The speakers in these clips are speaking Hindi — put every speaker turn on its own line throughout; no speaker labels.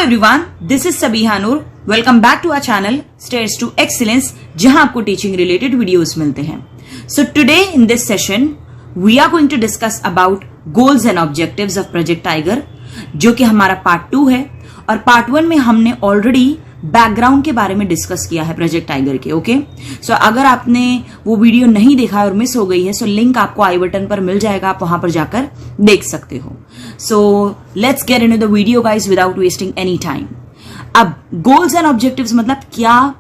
Everyone, this is Sabiha Noor. Welcome back to our channel Stairs to Excellence, जहां आपको टीचिंग रिलेटेड वीडियोस मिलते हैं। So today in this session we are going to discuss about goals and objectives of Project Tiger, जो कि हमारा पार्ट 2 है। और पार्ट 1 में हमने ऑलरेडी बैकग्राउंड के बारे में डिस्कस किया है प्रोजेक्ट टाइगर के। ओके, सो अगर आपने वो वीडियो नहीं देखा और मिस हो गई है, सो लिंक आपको आई बटन पर मिल जाएगा, आप वहां पर जाकर देख सकते हो। So let's get into the video guys without wasting any time. अब गोल्स एंड ऑब्जेक्टिव्स मतलब क्या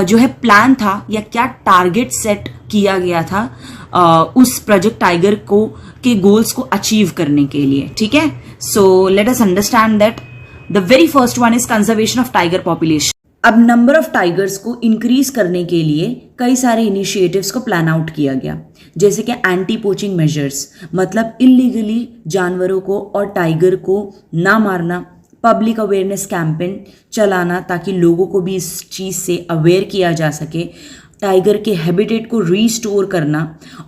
जो है प्लान था या क्या टारगेट सेट किया गया था उस प्रोजेक्ट टाइगर को के गोल्स को अचीव करने के लिए। ठीक है, so let us understand that the very first one is conservation of tiger population. अब नंबर ऑफ टाइगर्स को इंक्रीज करने के लिए कई सारे इनिशिएटिव्स को प्लान आउट किया गया, जैसे कि एंटी पोचिंग मेजर्स, मतलब इलीगली जानवरों को और टाइगर को ना मारना, पब्लिक अवेयरनेस कैंपेन चलाना ताकि लोगों को भी इस चीज़ से अवेयर किया जा सके, टाइगर के हैबिटेट को रीस्टोर करना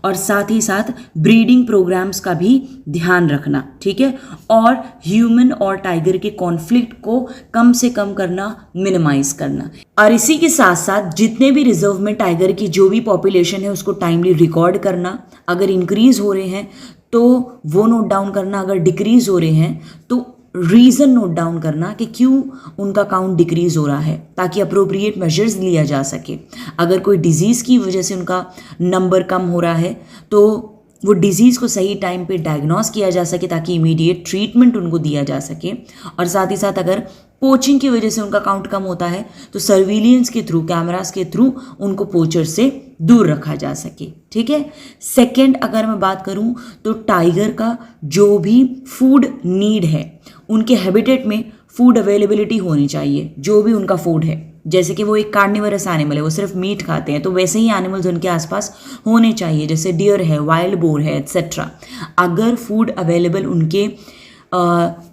और साथ ही साथ ब्रीडिंग प्रोग्राम्स का भी ध्यान रखना। ठीक है, और ह्यूमन और टाइगर के कॉन्फ्लिक्ट को कम से कम करना, मिनिमाइज करना। और इसी के साथ साथ जितने भी रिजर्व में टाइगर की जो भी पॉपुलेशन है उसको टाइमली रिकॉर्ड करना, अगर इंक्रीज हो रहे हैं तो वो नोट डाउन करना, अगर डिक्रीज हो रहे हैं तो रीजन नोट डाउन करना कि क्यों उनका काउंट डिक्रीज हो रहा है, ताकि अप्रोप्रिएट मेजर्स लिया जा सके। अगर कोई डिजीज की वजह से उनका नंबर कम हो रहा है तो वो डिजीज को सही टाइम पे डायग्नोस किया जा सके ताकि इमीडिएट ट्रीटमेंट उनको दिया जा सके। और साथ ही साथ अगर पोचिंग की वजह से उनका काउंट कम होता है तो सर्विलियंस के थ्रू, कैमरास के थ्रू उनको पोचर से दूर रखा जा सके। ठीक है, सेकंड अगर मैं बात करूं तो टाइगर का जो भी फूड नीड है, उनके हैबिटेट में फूड अवेलेबिलिटी होनी चाहिए। जो भी उनका फूड है, जैसे कि वो एक कार्निवरस एनिमल है, वो सिर्फ मीट खाते हैं, तो वैसे ही एनिमल्स उनके आसपास होने चाहिए, जैसे डियर है, वाइल्ड बोर है, एट्सेट्रा। अगर फूड अवेलेबल उनके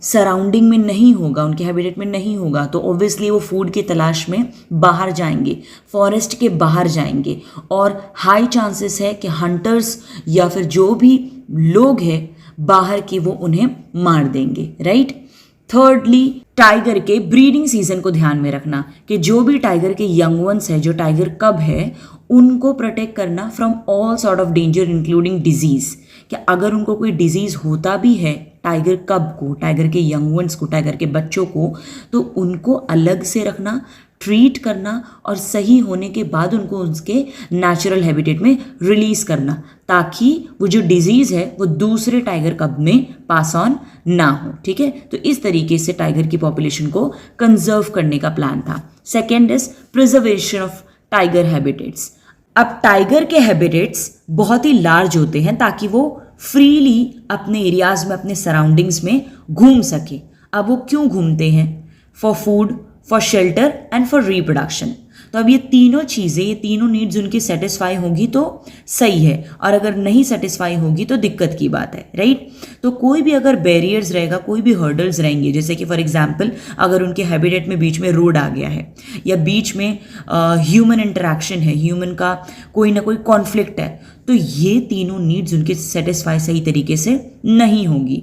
सराउंडिंग में नहीं होगा, उनके हैबिटेट में नहीं होगा, तो ऑब्वियसली वो फूड की तलाश में बाहर जाएंगे, फॉरेस्ट के बाहर जाएंगे, और हाई चांसेस है कि हंटर्स या फिर जो भी लोग हैं बाहर के वो उन्हें मार देंगे। राइट। थर्डली, टाइगर के ब्रीडिंग सीजन को ध्यान में रखना कि जो भी टाइगर के यंग वंस है, जो टाइगर कब है, उनको प्रोटेक्ट करना from all sort of danger including disease. कि अगर उनको कोई डिजीज होता भी है टाइगर कब को, टाइगर के यंग वंस को, टाइगर के बच्चों को, तो उनको अलग से रखना, ट्रीट करना और सही होने के बाद उनको उसके नेचुरल हैबिटेट में रिलीज करना, ताकि वो जो डिजीज है वो दूसरे टाइगर कब में पास ऑन ना हो। ठीक है, तो इस तरीके से टाइगर की पॉपुलेशन को कंजर्व करने का प्लान था। Second is preservation of tiger habitats. अब टाइगर के हैबिटेट्स बहुत ही लार्ज होते हैं ताकि वो फ्रीली अपने एरियाज में, अपने सराउंडिंग्स में घूम सके। अब वो क्यों घूमते हैं? For food, for shelter and for reproduction. तो अब ये तीनों चीज़ें, ये तीनों नीड्स उनकी सेटिस्फाई होगी तो सही है, और अगर नहीं सेटिस्फाई होगी तो दिक्कत की बात है। राइट। तो कोई भी अगर बैरियर्स रहेगा, कोई भी हर्डल्स रहेंगे, जैसे कि फॉर एग्जांपल अगर उनके हैबिटेट में बीच में रोड आ गया है, या बीच में ह्यूमन इंटरेक्शन है, ह्यूमन का कोई ना कोई कॉन्फ्लिक्ट है, तो ये तीनों नीड्स उनके सेटिस्फाई सही तरीके से नहीं होगी।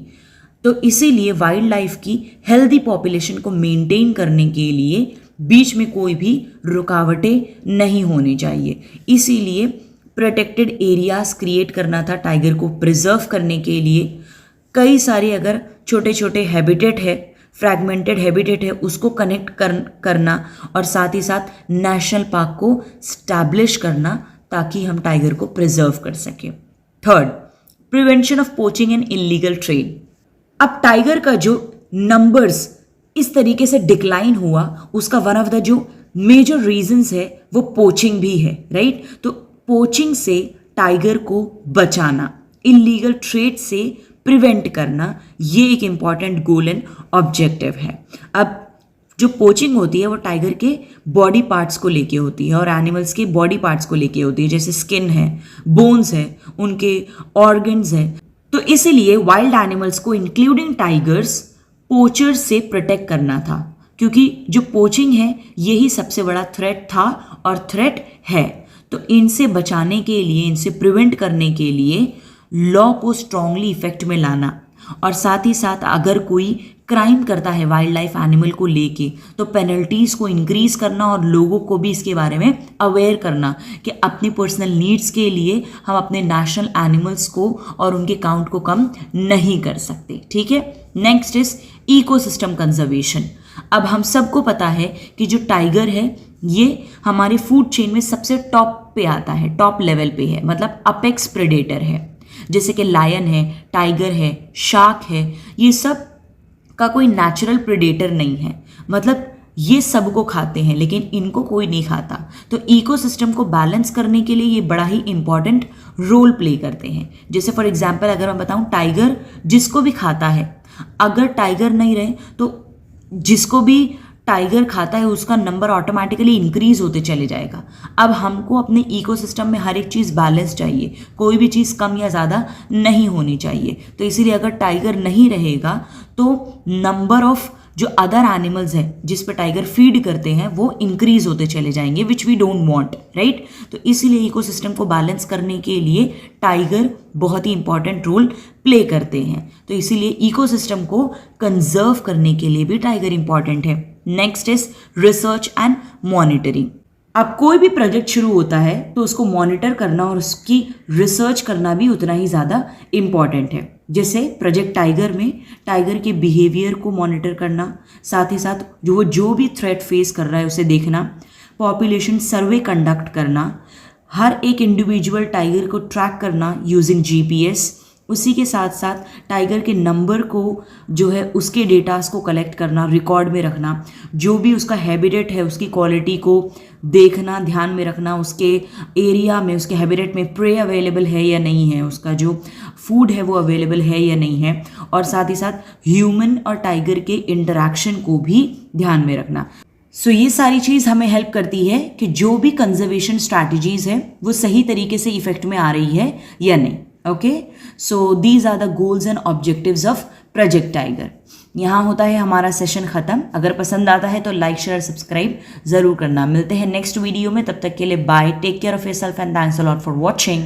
तो इसीलिए वाइल्ड लाइफ की हेल्दी पॉपुलेशन को मेंटेन करने के लिए बीच में कोई भी रुकावटें नहीं होनी चाहिए। इसीलिए प्रोटेक्टेड एरियाज क्रिएट करना था टाइगर को प्रिजर्व करने के लिए। कई सारे अगर छोटे छोटे हैबिटेट है, फ्रैगमेंटेड हैबिटेट है, उसको कनेक्ट करना और साथ ही साथ नेशनल पार्क को स्टैब्लिश करना ताकि हम टाइगर को प्रिजर्व कर सकें। Third, prevention of poaching and illegal trade. अब टाइगर का जो नंबर्स इस तरीके से डिक्लाइन हुआ, उसका वन ऑफ द जो मेजर रीजंस है वो पोचिंग भी है। राइट। तो पोचिंग से टाइगर को बचाना, इलीगल ट्रेड से प्रिवेंट करना, ये एक इंपॉर्टेंट गोल एंड ऑब्जेक्टिव है। अब जो पोचिंग होती है वो टाइगर के बॉडी पार्ट्स को लेके होती है और एनिमल्स के बॉडी पार्ट्स को लेके होती है, जैसे स्किन है, बोन्स है, उनके ऑर्गन्स है। तो इसीलिए वाइल्ड एनिमल्स को इंक्लूडिंग टाइगर्स पोचर्स से प्रोटेक्ट करना था, क्योंकि जो पोचिंग है यही सबसे बड़ा थ्रेट था और थ्रेट है। तो इनसे बचाने के लिए, इनसे प्रिवेंट करने के लिए लॉ को स्ट्रांगली इफेक्ट में लाना और साथ ही साथ अगर कोई क्राइम करता है वाइल्ड लाइफ एनिमल को लेके, तो पेनल्टीज को इंक्रीज करना और लोगों को भी इसके बारे में अवेयर करना कि अपनी पर्सनल नीड्स के लिए हम अपने नेशनल एनिमल्स को और उनके काउंट को कम नहीं कर सकते। ठीक है, नेक्स्ट इज इकोसिस्टम कंजर्वेशन। अब हम सबको पता है कि जो टाइगर है ये हमारे फूड चेन में सबसे टॉप पे आता है, टॉप लेवल पे है, मतलब अपेक्स प्रेडेटर है। जैसे कि लायन है, टाइगर है, शार्क है, ये सब का कोई नेचुरल प्रेडेटर नहीं है, मतलब ये सबको खाते हैं लेकिन इनको कोई नहीं खाता। तो इकोसिस्टम को बैलेंस करने के लिए ये बड़ा ही इंपॉर्टेंट रोल प्ले करते हैं। जैसे फॉर एग्जांपल अगर मैं बताऊं, टाइगर जिसको भी खाता है, अगर टाइगर नहीं रहे तो जिसको भी टाइगर खाता है उसका नंबर ऑटोमेटिकली इंक्रीज होते चले जाएगा। अब हमको अपने इकोसिस्टम में हर एक चीज़ बैलेंस चाहिए, कोई भी चीज़ कम या ज़्यादा नहीं होनी चाहिए। तो इसीलिए अगर टाइगर नहीं रहेगा तो नंबर ऑफ जो अदर एनिमल्स हैं जिस पर टाइगर फीड करते हैं वो इंक्रीज होते चले जाएंगे, which we don't want, right. तो इसीलिए इकोसिस्टम को बैलेंस करने के लिए टाइगर बहुत ही इंपॉर्टेंट रोल प्ले करते हैं। तो इसीलिए इकोसिस्टम को कंजर्व करने के लिए भी टाइगर इंपॉर्टेंट है। Next is research and monitoring. अब कोई भी प्रोजेक्ट शुरू होता है तो उसको मॉनिटर करना और उसकी रिसर्च करना भी उतना ही ज़्यादा इम्पॉर्टेंट है। जैसे प्रोजेक्ट टाइगर में टाइगर के बिहेवियर को मॉनिटर करना, साथ ही साथ जो भी थ्रेट फेस कर रहा है उसे देखना, पॉपुलेशन सर्वे कंडक्ट करना, हर एक इंडिविजुअल टाइगर को ट्रैक करना यूजिंग जीपीएस, उसी के साथ साथ टाइगर के नंबर को जो है उसके डेटास को कलेक्ट करना, रिकॉर्ड में रखना, जो भी उसका हैबिटेट है उसकी क्वालिटी को देखना, ध्यान में रखना, उसके एरिया में उसके हैबिटेट में प्रे अवेलेबल है या नहीं है, उसका जो फूड है वो अवेलेबल है या नहीं है, और साथ ही साथ ह्यूमन और टाइगर के इंटरेक्शन को भी ध्यान में रखना। सो ये सारी चीज़ हमें हेल्प करती है कि जो भी कंजर्वेशन स्ट्रैटेजीज है वो सही तरीके से इफेक्ट में आ रही है या नहीं। Okay, so these are the goals and objectives of Project Tiger. यहाँ होता है हमारा सेशन खत्म। अगर पसंद आता है तो लाइक शेयर सब्सक्राइब जरूर करना। मिलते हैं नेक्स्ट वीडियो में, तब तक के लिए bye, take care of yourself and thanks a lot for watching.